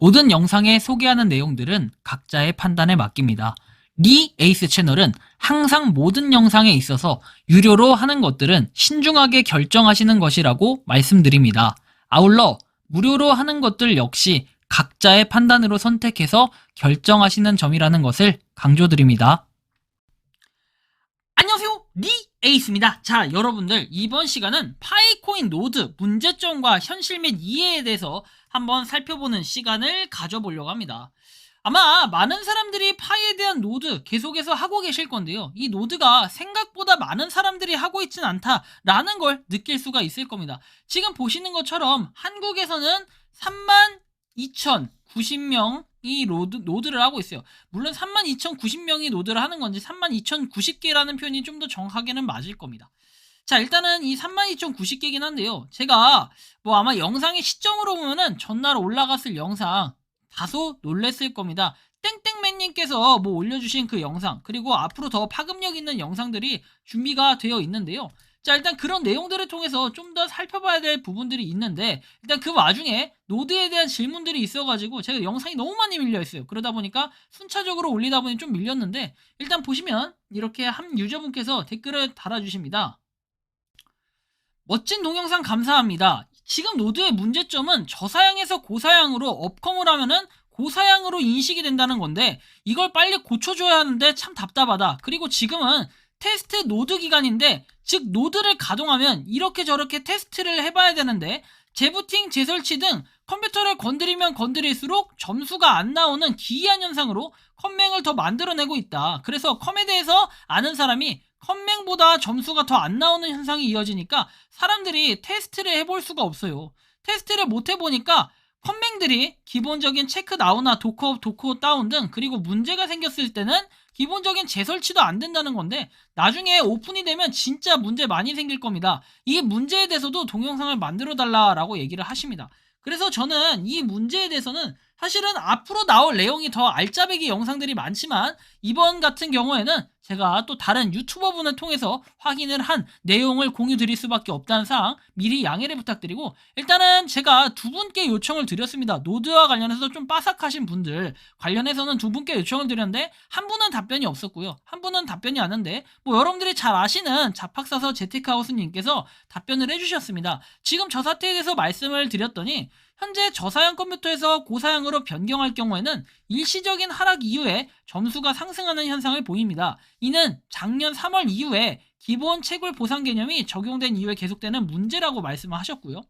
모든 영상에 소개하는 내용들은 각자의 판단에 맡깁니다. 리 에이스 채널은 항상 모든 영상에 있어서 유료로 하는 것들은 신중하게 결정하시는 것이라고 말씀드립니다. 아울러 무료로 하는 것들 역시 각자의 판단으로 선택해서 결정하시는 점이라는 것을 강조드립니다. 안녕하세요, 리 에이스입니다. 자, 여러분들, 이번 시간은 파이코인 노드 문제점과 현실 및 이해에 대해서 한번 살펴보는 시간을 가져보려고 합니다. 아마 많은 사람들이 파이에 대한 노드 계속해서 하고 계실 건데요, 이 노드가 생각보다 많은 사람들이 하고 있진 않다라는 걸 느낄 수가 있을 겁니다. 지금 보시는 것처럼 한국에서는 32,090명이 노드를 하고 있어요. 물론 32,090명이 노드를 하는 건지 32,090개라는 표현이 좀 더 정확하게는 맞을 겁니다. 자, 일단은 이 32,090개긴 한데요, 제가 아마 영상의 시점으로 보면은 전날 올라갔을 영상 다소 놀랬을 겁니다. 땡땡맨님께서 올려주신 그 영상, 그리고 앞으로 더 파급력 있는 영상들이 준비가 되어 있는데요. 자, 일단 그런 내용들을 통해서 좀 더 살펴봐야 될 부분들이 있는데, 일단 그 와중에 노드에 대한 질문들이 있어가지고 제가 영상이 너무 많이 밀려있어요. 그러다 보니까 순차적으로 올리다 보니 좀 밀렸는데, 일단 보시면 이렇게 한 유저분께서 댓글을 달아주십니다. 멋진 동영상 감사합니다. 지금 노드의 문제점은 저사양에서 고사양으로 업컴을 하면은 고사양으로 인식이 된다는 건데, 이걸 빨리 고쳐줘야 하는데 참 답답하다. 그리고 지금은 테스트 노드 기간인데, 즉 노드를 가동하면 이렇게 저렇게 테스트를 해봐야 되는데, 재부팅, 재설치 등 컴퓨터를 건드리면 건드릴수록 점수가 안 나오는 기이한 현상으로 컴맹을 더 만들어내고 있다. 그래서 컴에 대해서 아는 사람이 컴맹보다 점수가 더 안 나오는 현상이 이어지니까 사람들이 테스트를 해볼 수가 없어요. 테스트를 못 해보니까 컴맹들이 기본적인 체크 다운이나 도커업, 도커 다운 등, 그리고 문제가 생겼을 때는 기본적인 재설치도 안 된다는 건데, 나중에 오픈이 되면 진짜 문제 많이 생길 겁니다. 이 문제에 대해서도 동영상을 만들어 달라라고 얘기를 하십니다. 그래서 저는 이 문제에 대해서는 사실은 앞으로 나올 내용이 더 알짜배기 영상들이 많지만, 이번 같은 경우에는 제가 또 다른 유튜버분을 통해서 확인을 한 내용을 공유 드릴 수밖에 없다는 사항 미리 양해를 부탁드리고, 일단은 제가 두 분께 요청을 드렸습니다. 노드와 관련해서 좀 빠삭하신 분들 관련해서는 두 분께 요청을 드렸는데, 한 분은 답변이 없었고요, 한 분은 답변이 왔는데, 여러분들이 잘 아시는 자팍사서 제테크하우스님께서 답변을 해주셨습니다. 지금 저 사태에 대해서 말씀을 드렸더니, 현재 저사양 컴퓨터에서 고사양으로 변경할 경우에는 일시적인 하락 이후에 점수가 상승하는 현상을 보입니다. 이는 작년 3월 이후에 기본 채굴 보상 개념이 적용된 이후에 계속되는 문제라고 말씀을 하셨고요.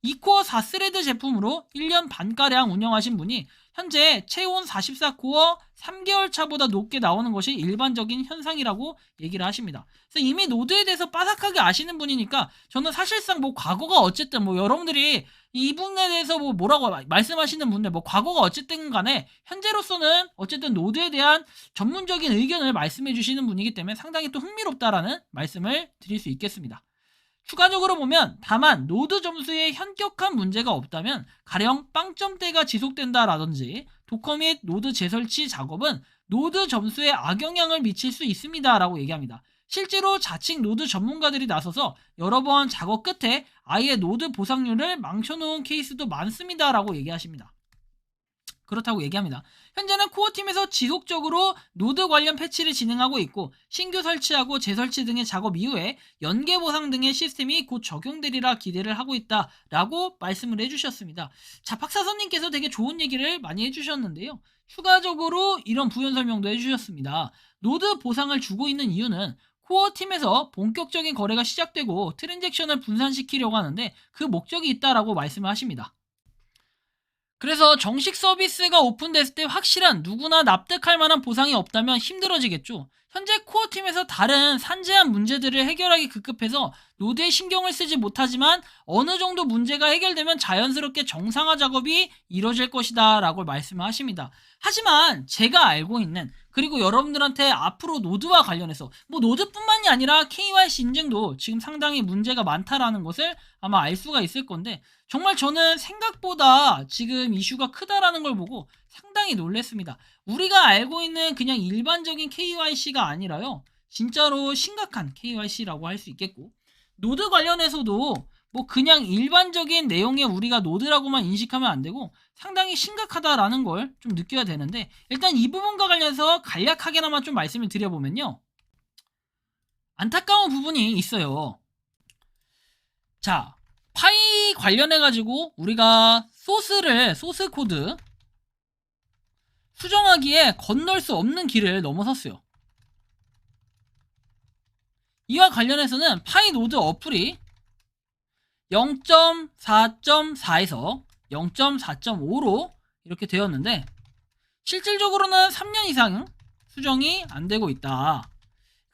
2코어 4스레드 제품으로 1년 반가량 운영하신 분이 현재 체온 44코어 3개월 차보다 높게 나오는 것이 일반적인 현상이라고 얘기를 하십니다. 그래서 이미 노드에 대해서 빠삭하게 아시는 분이니까 저는 사실상 과거가 어쨌든 여러분들이 이 부분에 대해서 뭐라고 말씀하시는 분들 과거가 어쨌든 간에 현재로서는 어쨌든 노드에 대한 전문적인 의견을 말씀해 주시는 분이기 때문에 상당히 또 흥미롭다라는 말씀을 드릴 수 있겠습니다. 추가적으로 보면, 다만 노드 점수에 현격한 문제가 없다면 가령 빵점대가 지속된다라든지 도커 및 노드 재설치 작업은 노드 점수에 악영향을 미칠 수 있습니다 라고 얘기합니다. 실제로 자칭 노드 전문가들이 나서서 여러 번 작업 끝에 아예 노드 보상률을 망쳐놓은 케이스도 많습니다 라고 얘기하십니다. 그렇다고 얘기합니다. 현재는 코어팀에서 지속적으로 노드 관련 패치를 진행하고 있고, 신규 설치하고 재설치 등의 작업 이후에 연계 보상 등의 시스템이 곧 적용되리라 기대를 하고 있다라고 말씀을 해주셨습니다. 자, 박사선님께서 되게 좋은 얘기를 많이 해주셨는데요, 추가적으로 이런 부연 설명도 해주셨습니다. 노드 보상을 주고 있는 이유는 코어팀에서 본격적인 거래가 시작되고 트랜잭션을 분산시키려고 하는데 그 목적이 있다라고 말씀을 하십니다. 그래서 정식 서비스가 오픈됐을 때 확실한 누구나 납득할 만한 보상이 없다면 힘들어지겠죠. 현재 코어팀에서 다른 산재한 문제들을 해결하기 급급해서 노드에 신경을 쓰지 못하지만 어느 정도 문제가 해결되면 자연스럽게 정상화 작업이 이루어질 것이다 라고 말씀을 하십니다. 하지만 제가 알고 있는, 그리고 여러분들한테 앞으로 노드와 관련해서 노드뿐만이 아니라 KYC 인증도 지금 상당히 문제가 많다라는 것을 아마 알 수가 있을 건데, 정말 저는 생각보다 지금 이슈가 크다라는 걸 보고 상당히 놀랐습니다. 우리가 알고 있는 그냥 일반적인 KYC가 아니라요, 진짜로 심각한 KYC라고 할 수 있겠고, 노드 관련해서도 뭐 그냥 일반적인 내용의 우리가 노드라고만 인식하면 안 되고 상당히 심각하다라는 걸 좀 느껴야 되는데, 일단 이 부분과 관련해서 간략하게나마 좀 말씀을 드려보면요, 안타까운 부분이 있어요. 자, 파이 관련해가지고 우리가 소스 코드 수정하기에 건널 수 없는 길을 넘어섰어요. 이와 관련해서는 파이 노드 어플이 0.4.4에서 0.4.5로 이렇게 되었는데, 실질적으로는 3년 이상 수정이 안 되고 있다.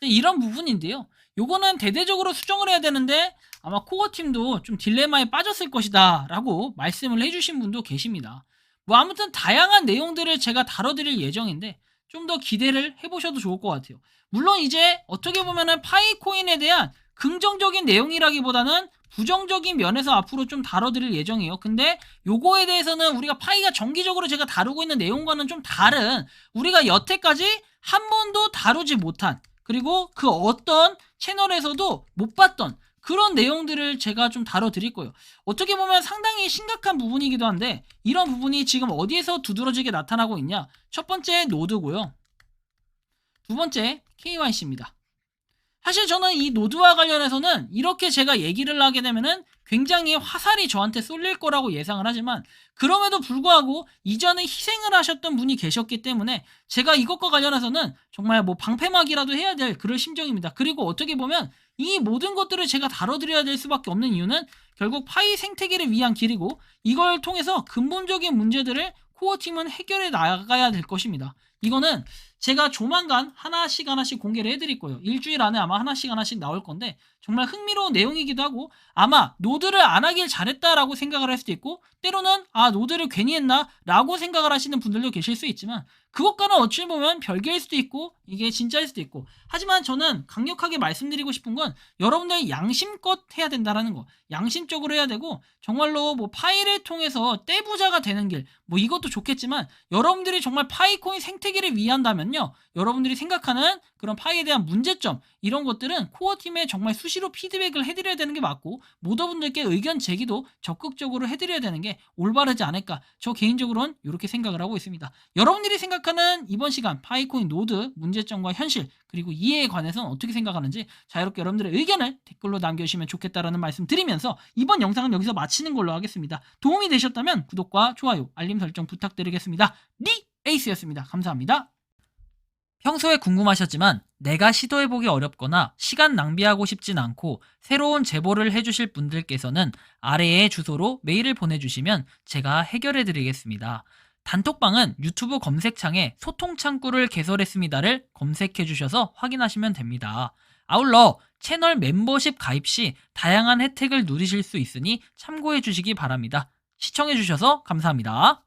이런 부분인데요. 요거는 대대적으로 수정을 해야 되는데 아마 코어 팀도 좀 딜레마에 빠졌을 것이다 라고 말씀을 해주신 분도 계십니다. 뭐 아무튼 다양한 내용들을 제가 다뤄드릴 예정인데 좀 더 기대를 해보셔도 좋을 것 같아요. 물론 이제 어떻게 보면은 파이코인에 대한 긍정적인 내용이라기보다는 부정적인 면에서 앞으로 좀 다뤄드릴 예정이에요. 근데 요거에 대해서는 우리가 파이가 정기적으로 제가 다루고 있는 내용과는 좀 다른, 우리가 여태까지 한 번도 다루지 못한, 그리고 그 어떤 채널에서도 못 봤던 그런 내용들을 제가 좀 다뤄드릴 거예요. 어떻게 보면 상당히 심각한 부분이기도 한데, 이런 부분이 지금 어디에서 두드러지게 나타나고 있냐? 첫 번째 노드고요. 두 번째 KYC입니다. 사실 저는 이 노드와 관련해서는 이렇게 제가 얘기를 하게 되면은 굉장히 화살이 저한테 쏠릴 거라고 예상을 하지만, 그럼에도 불구하고 이전에 희생을 하셨던 분이 계셨기 때문에 제가 이것과 관련해서는 정말 뭐 방패막이라도 해야 될 그런 심정입니다. 그리고 어떻게 보면 이 모든 것들을 제가 다뤄드려야 될 수밖에 없는 이유는 결국 파이 생태계를 위한 길이고, 이걸 통해서 근본적인 문제들을 코어팀은 해결해 나가야 될 것입니다. 이거는 제가 조만간 하나씩 공개를 해드릴 거예요. 일주일 안에 아마 하나씩 나올 건데, 정말 흥미로운 내용이기도 하고, 아마 노드를 안 하길 잘했다라고 생각을 할 수도 있고, 때로는 노드를 괜히 했나 라고 생각을 하시는 분들도 계실 수 있지만, 그것과는 어찌 보면 별개일 수도 있고 이게 진짜일 수도 있고, 하지만 저는 강력하게 말씀드리고 싶은 건 여러분들 양심껏 해야 된다라는 거, 양심적으로 해야 되고, 정말로 뭐 파이를 통해서 떼부자가 되는 길, 뭐 이것도 좋겠지만 여러분들이 정말 파이코인 생태계를 위한다면요, 여러분들이 생각하는 그런 파이에 대한 문제점, 이런 것들은 코어팀에 정말 수시로 피드백을 해드려야 되는 게 맞고, 모더분들께 의견 제기도 적극적으로 해드려야 되는 게 올바르지 않을까, 저 개인적으로는 이렇게 생각을 하고 있습니다. 여러분들이 생각하는 이번 시간 파이코인 노드 문제점과 현실, 그리고 이해에 관해서는 어떻게 생각하는지 자유롭게 여러분들의 의견을 댓글로 남겨주시면 좋겠다라는 말씀 드리면서 이번 영상은 여기서 마치는 걸로 하겠습니다. 도움이 되셨다면 구독과 좋아요, 알림 설정 부탁드리겠습니다. 니 에이스였습니다. 감사합니다. 평소에 궁금하셨지만 내가 시도해보기 어렵거나 시간 낭비하고 싶진 않고 새로운 제보를 해주실 분들께서는 아래의 주소로 메일을 보내주시면 제가 해결해드리겠습니다. 단톡방은 유튜브 검색창에 소통창구를 개설했습니다를 검색해주셔서 확인하시면 됩니다. 아울러 채널 멤버십 가입 시 다양한 혜택을 누리실 수 있으니 참고해주시기 바랍니다. 시청해주셔서 감사합니다.